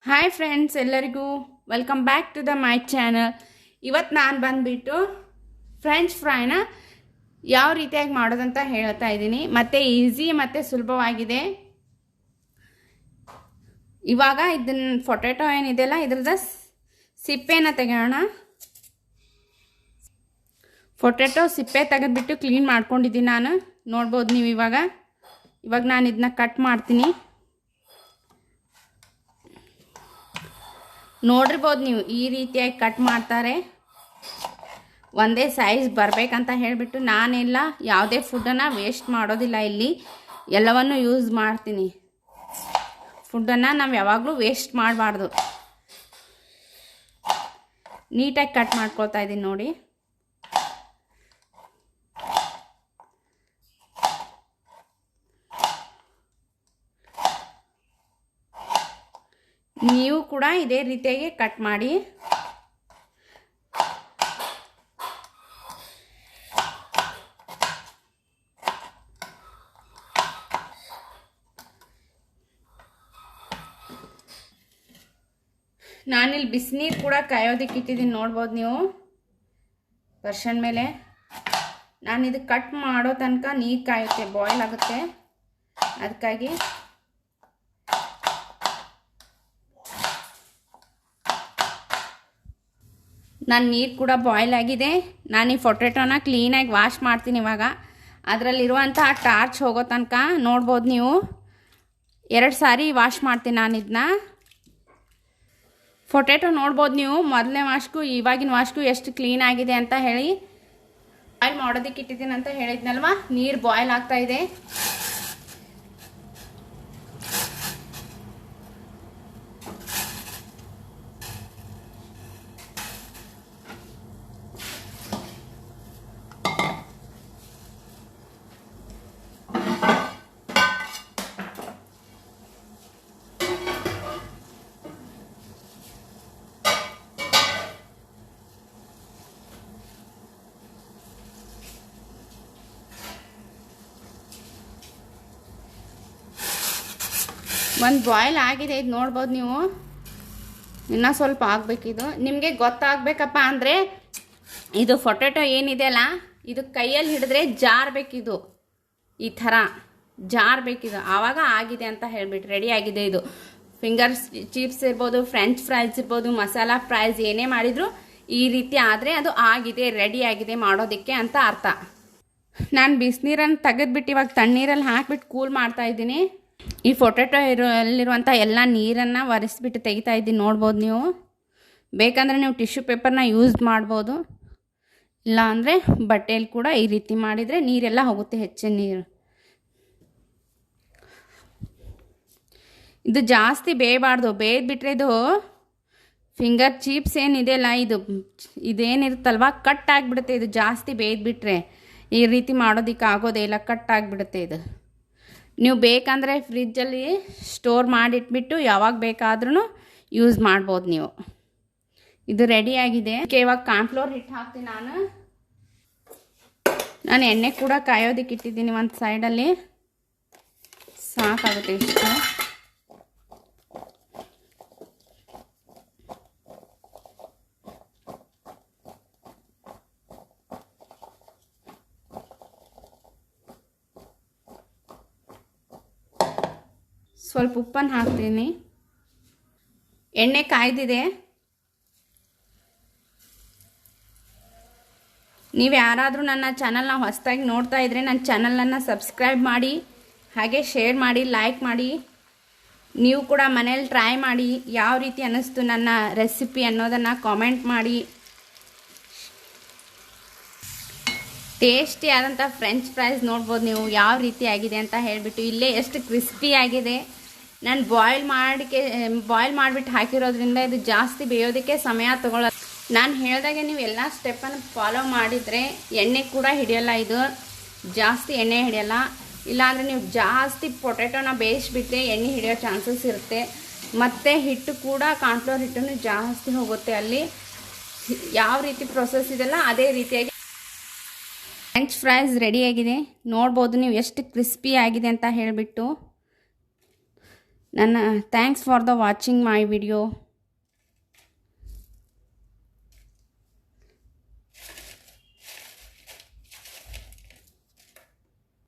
Hi friends, ಎಲ್ಲರಿಗೂ welcome back to the my channel. ಇವತ್ತು ನಾನು ಬಂದುಬಿಟ್ಟು ಫ್ರೆಂಚ್ ಫ್ರೈನ ಯಾವ ರೀತಿಯಾಗಿ ಮಾಡೋದಂತ ಹೇಳ್ತಾ ಇದ್ದೀನಿ. ಮತ್ತು ಈಸಿ ಮತ್ತು ಸುಲಭವಾಗಿದೆ. ಇವಾಗ ಇದನ್ನ ಪೊಟ್ಯಾಟೊ ಏನಿದೆಯಲ್ಲ ಇದ್ರದ ಸಿಪ್ಪೆನ ತೆಗೆಯೋಣ. ಪೊಟ್ಯಾಟೊ ಸಿಪ್ಪೆ ತೆಗೆದ್ಬಿಟ್ಟು ಕ್ಲೀನ್ ಮಾಡ್ಕೊಂಡಿದ್ದೀನಿ ನಾನು. ನೋಡ್ಬೋದು ನೀವು ಇವಾಗ ನಾನು ಇದನ್ನ ಕಟ್ ಮಾಡ್ತೀನಿ. ನೋಡಿರ್ಬೋದು ನೀವು, ಈ ರೀತಿಯಾಗಿ ಕಟ್ ಮಾಡ್ತಾರೆ. ಒಂದೇ ಸೈಜ್ ಬರಬೇಕಂತ ಹೇಳಿಬಿಟ್ಟು ನಾನೆಲ್ಲ ಯಾವುದೇ ಫುಡ್ಡನ್ನು ವೇಸ್ಟ್ ಮಾಡೋದಿಲ್ಲ. ಇಲ್ಲಿ ಎಲ್ಲವನ್ನು ಯೂಸ್ ಮಾಡ್ತೀನಿ. ಫುಡ್ಡನ್ನು ನಾವು ಯಾವಾಗಲೂ ವೇಸ್ಟ್ ಮಾಡಬಾರ್ದು. ನೀಟಾಗಿ ಕಟ್ ಮಾಡ್ಕೊಳ್ತಾ ಇದ್ದೀನಿ ನೋಡಿ. ನೀವು ಕೂಡ ಇದೇ ರೀತಿಯಾಗಿ ಕಟ್ ಮಾಡಿ. ನಾನಿಲ್ಲಿ ಬಿಸಿನೀರು ಕೂಡ ಕಾಯೋದಕ್ಕೆ ಇಟ್ಟಿದ್ದೀನಿ. ನೋಡ್ಬೋದು ನೀವು ವರ್ಷನ್ ಮೇಲೆ. ನಾನು ಇದು ಕಟ್ ಮಾಡೋ ತನಕ ನೀರು ಕಾಯುತ್ತೆ, ಬಾಯ್ಲ್ ಆಗುತ್ತೆ. ಅದಕ್ಕಾಗಿ ನಾನು ನೀರು ಕೂಡ ಬಾಯ್ಲ್ ಆಗಿದೆ. ನಾನು ಈ ಪೊಟ್ಯಾಟೊನ ಕ್ಲೀನಾಗಿ ವಾಶ್ ಮಾಡ್ತೀನಿ. ಇವಾಗ ಅದರಲ್ಲಿರುವಂಥ ಟಾರ್ಚ್ ಹೋಗೋ ತನಕ ನೋಡ್ಬೋದು ನೀವು 2 ಸಾರಿ ವಾಶ್ ಮಾಡ್ತೀನಿ ನಾನು ಇದನ್ನ. ಪೊಟ್ಯಾಟೊ ನೋಡ್ಬೋದು ನೀವು ಮೊದಲನೇ ವಾಶ್ಗೂ ಇವಾಗಿನ ವಾಶ್ಗೂ ಎಷ್ಟು ಕ್ಲೀನ್ ಆಗಿದೆ ಅಂತ ಹೇಳಿ. ಬಾಯ್ಲ್ ಮಾಡೋದಕ್ಕೆ ಇಟ್ಟಿದ್ದೀನಿ ಅಂತ ಹೇಳಿದ್ನಲ್ವ, ನೀರು ಬಾಯ್ಲ್ ಆಗ್ತಾ ಇದೆ. ಒಂದು ಬಾಯ್ಲ್ ಆಗಿದೆ, ಇದು ನೋಡ್ಬೋದು ನೀವು. ಇನ್ನೂ ಸ್ವಲ್ಪ ಆಗಬೇಕಿದು. ನಿಮಗೆ ಗೊತ್ತಾಗಬೇಕಪ್ಪ ಅಂದರೆ ಇದು ಪೊಟ್ಯಾಟೊ ಏನಿದೆಯಲ್ಲ, ಇದು ಕೈಯಲ್ಲಿ ಹಿಡಿದ್ರೆ ಜಾರಬೇಕಿದು, ಈ ಥರ ಜಾರಬೇಕಿದು. ಆವಾಗ ಆಗಿದೆ ಅಂತ ಹೇಳಿಬಿಟ್ಟು ರೆಡಿ ಆಗಿದೆ ಇದು. ಫಿಂಗರ್ ಚಿಪ್ಸ್ ಇರ್ಬೋದು, ಫ್ರೆಂಚ್ ಫ್ರೈಸ್ ಇರ್ಬೋದು, ಮಸಾಲ ಫ್ರೈಸ್ ಏನೇ ಮಾಡಿದ್ರು ಈ ರೀತಿ ಆದರೆ ಅದು ಆಗಿದೆ, ರೆಡಿ ಆಗಿದೆ ಮಾಡೋದಕ್ಕೆ ಅಂತ ಅರ್ಥ. ನಾನು ಬಿಸಿನೀರನ್ನು ತೆಗೆದ್ಬಿಟ್ಟು ಇವಾಗ ತಣ್ಣೀರಲ್ಲಿ ಹಾಕಿಬಿಟ್ಟು ಕೂಲ್ ಮಾಡ್ತಾಯಿದ್ದೀನಿ. ಈ ಪೊಟ್ಯಾಟೊ ಅಲ್ಲಿರುವಂಥ ಎಲ್ಲ ನೀರನ್ನು ಒರೆಸ್ಬಿಟ್ಟು ತೆಗಿತಾ ಇದ್ದೀನಿ. ನೋಡ್ಬೋದು ನೀವು. ಬೇಕಂದರೆ ನೀವು ಟಿಶ್ಯೂ ಪೇಪರ್ನ ಯೂಸ್ ಮಾಡ್ಬೋದು, ಇಲ್ಲ ಅಂದರೆ ಬಟ್ಟೆಯಲ್ಲಿ ಕೂಡ ಈ ರೀತಿ ಮಾಡಿದರೆ ನೀರೆಲ್ಲ ಹೋಗುತ್ತೆ, ಹೆಚ್ಚಿನ ನೀರು. ಇದು ಜಾಸ್ತಿ ಬೇಯಬಾರ್ದು. ಬೇಯ್ದುಬಿಟ್ರೆ ಇದು ಫಿಂಗರ್ ಚಿಪ್ಸ್ ಏನಿದೆಯಲ್ಲ, ಇದೇನಿರುತ್ತಲ್ವ ಕಟ್ ಆಗಿಬಿಡುತ್ತೆ. ಇದು ಜಾಸ್ತಿ ಬೇಯ್ದುಬಿಟ್ರೆ ಈ ರೀತಿ ಮಾಡೋದಕ್ಕೆ ಆಗೋದೇ ಇಲ್ಲ, ಕಟ್ ಆಗಿಬಿಡುತ್ತೆ ಇದು. ನೀವು ಬೇಕಂದರೆ ಫ್ರಿಜ್ಜಲ್ಲಿ ಸ್ಟೋರ್ ಮಾಡಿಟ್ಬಿಟ್ಟು ಯಾವಾಗ ಬೇಕಾದ್ರೂ ಯೂಸ್ ಮಾಡ್ಬೋದು ನೀವು. ಇದು ರೆಡಿಯಾಗಿದೆ. ಇವಾಗ ಕಾರ್ನ್ಫ್ಲೋರ್ ಹಿಟ್ಟು ಹಾಕ್ತೀನಿ ನಾನು ಎಣ್ಣೆ ಕೂಡ ಕಾಯೋದಕ್ಕೆ ಇಟ್ಟಿದ್ದೀನಿ ಒಂದು ಸೈಡಲ್ಲಿ. ಸಾಕಾಗುತ್ತೆ ಇಷ್ಟು. ಸ್ವಲ್ಪ ಉಪ್ಪನ್ನು ಹಾಕ್ತೀನಿ. ಎಣ್ಣೆ ಕಾಯ್ದಿದೆ. ನೀವು ಯಾರಾದರೂ ನನ್ನ ಚಾನಲ್ನ ಹೊಸದಾಗಿ ನೋಡ್ತಾ ಇದ್ದರೆ ನನ್ನ ಚಾನಲನ್ನು ಸಬ್ಸ್ಕ್ರೈಬ್ ಮಾಡಿ, ಹಾಗೆ ಶೇರ್ ಮಾಡಿ, ಲೈಕ್ ಮಾಡಿ. ನೀವು ಕೂಡ ಮನೇಲಿ ಟ್ರೈ ಮಾಡಿ ಯಾವ ರೀತಿ ಅನ್ನಿಸ್ತು ನನ್ನ ರೆಸಿಪಿ ಅನ್ನೋದನ್ನು ಕಾಮೆಂಟ್ ಮಾಡಿ. ಟೇಸ್ಟಿ ಆದಂಥ ಫ್ರೆಂಚ್ ಫ್ರೈಸ್ ನೋಡ್ಬೋದು ನೀವು ಯಾವ ರೀತಿ ಆಗಿದೆ ಅಂತ ಹೇಳಿಬಿಟ್ಟು. ಇಲ್ಲೇ ಎಷ್ಟು ಕ್ರಿಸ್ಪಿ ಆಗಿದೆ. ನಾನು ಬಾಯ್ಲ್ ಮಾಡಿಬಿಟ್ಟು ಹಾಕಿರೋದ್ರಿಂದ ಇದು ಜಾಸ್ತಿ ಬೇಯೋದಕ್ಕೆ ಸಮಯ ತಗೊಳ್ಳೋದು. ನಾನು ಹೇಳಿದಾಗೆ ನೀವು ಎಲ್ಲ ಸ್ಟೆಪ್ಪನ್ನು ಫಾಲೋ ಮಾಡಿದರೆ ಎಣ್ಣೆ ಕೂಡ ಹಿಡಿಯೋಲ್ಲ, ಇದು ಜಾಸ್ತಿ ಎಣ್ಣೆ ಹಿಡಿಯೋಲ್ಲ. ಇಲ್ಲಾಂದರೆ ನೀವು ಜಾಸ್ತಿ ಪೊಟ್ಯಾಟೊನ ಬೇಯಿಸಿಬಿಟ್ರೆ ಎಣ್ಣೆ ಹಿಡಿಯೋ ಚಾನ್ಸಸ್ ಇರುತ್ತೆ. ಮತ್ತು ಹಿಟ್ಟು ಕೂಡ ಕಾರ್ನ್ಫ್ಲೋರ್ ಹಿಟ್ಟನ್ನು ಜಾಸ್ತಿ ಹೋಗುತ್ತೆ. ಅಲ್ಲಿ ಯಾವ ರೀತಿ ಪ್ರೊಸೆಸ್ ಇದೆಲ್ಲ ಅದೇ ರೀತಿಯಾಗಿ ಫ್ರೆಂಚ್ ಫ್ರೈಸ್ ರೆಡಿಯಾಗಿದೆ. ನೋಡ್ಬೋದು ನೀವು ಎಷ್ಟು ಕ್ರಿಸ್ಪಿ ಆಗಿದೆ ಅಂತ ಹೇಳಿಬಿಟ್ಟು. ನನ್ನ thanks for the watching my video.